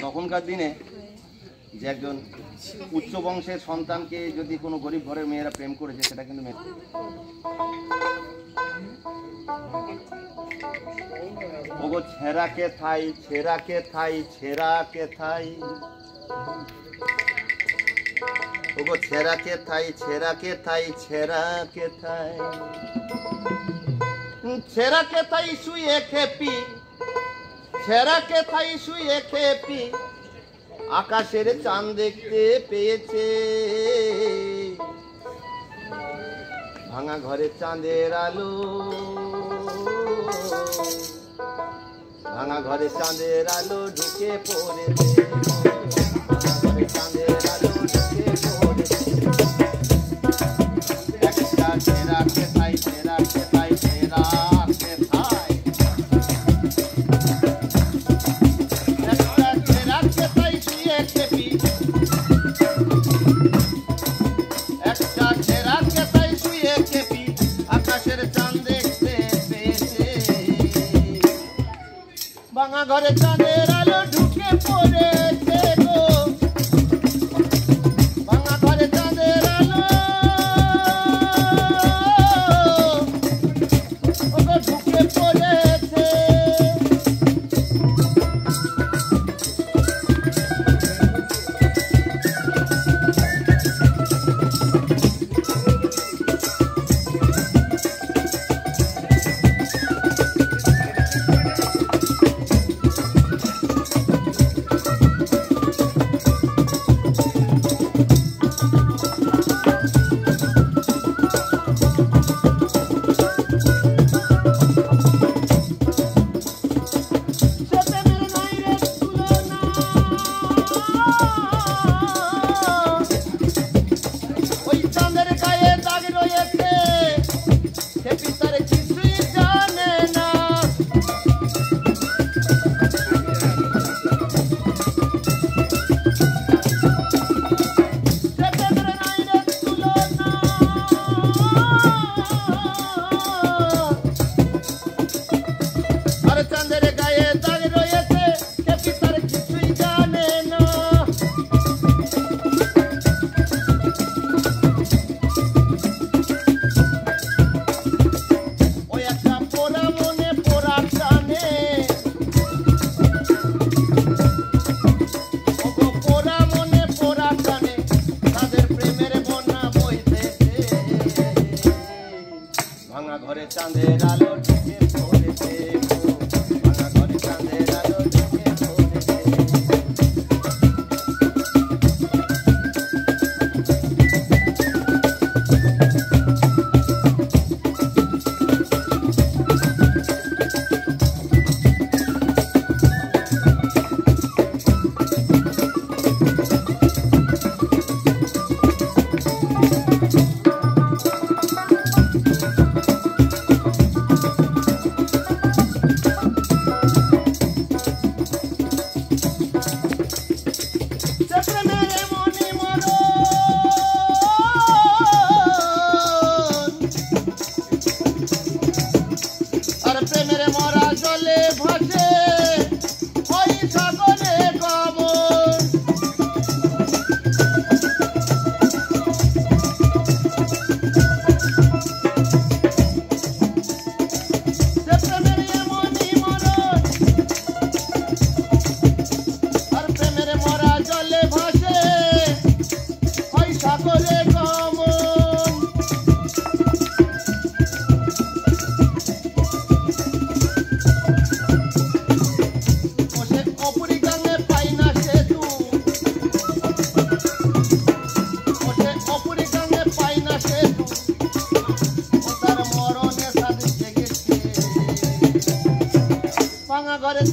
তখনকার দিনে যে একজন উচ্চ বংশের সন্তানকে যদি কোনো গরিব ঘরের মেয়েরা প্রেম করেছে সেটা কিন্তু ওগো ছেঁড়াকে থাই ছেঁড়াকে থাই ছেঁড়াকে থাই ওগো ছেঁড়াকে থাই ছেঁড়াকে থাই ছেঁড়াকে থাই ছেঁড়াকে থাই শুয়ে খেপি ছেঁড়াকে থাই শুয়ে খেপি আকাশের চাঁদ দেখতে পেয়েছে ভাঙা ঘরে চাঁদের আলো ভাঙা ঘরে চাঁদের আলো ঢুকে পড়েছে ভাঙা ঘরে চাঁদের আলো ঢুকে পড়েছে একটা ছেঁড়াকে থাই ছেঁড়াকে থাই ছেঁড়াকে থাই ভাঙা ঘরে চাঁদের আলো ঢুকে পড়েছে গো ভাঙা ঘরে চাঁদের আলো ওগো ঢুকে পড়েছে ঘরে চাঁদের আলো ঢুকে পড়েছে ভাঙা ঘরে চাঁদের আলো ঢুকে পড়েছে ভাঙা ঘরে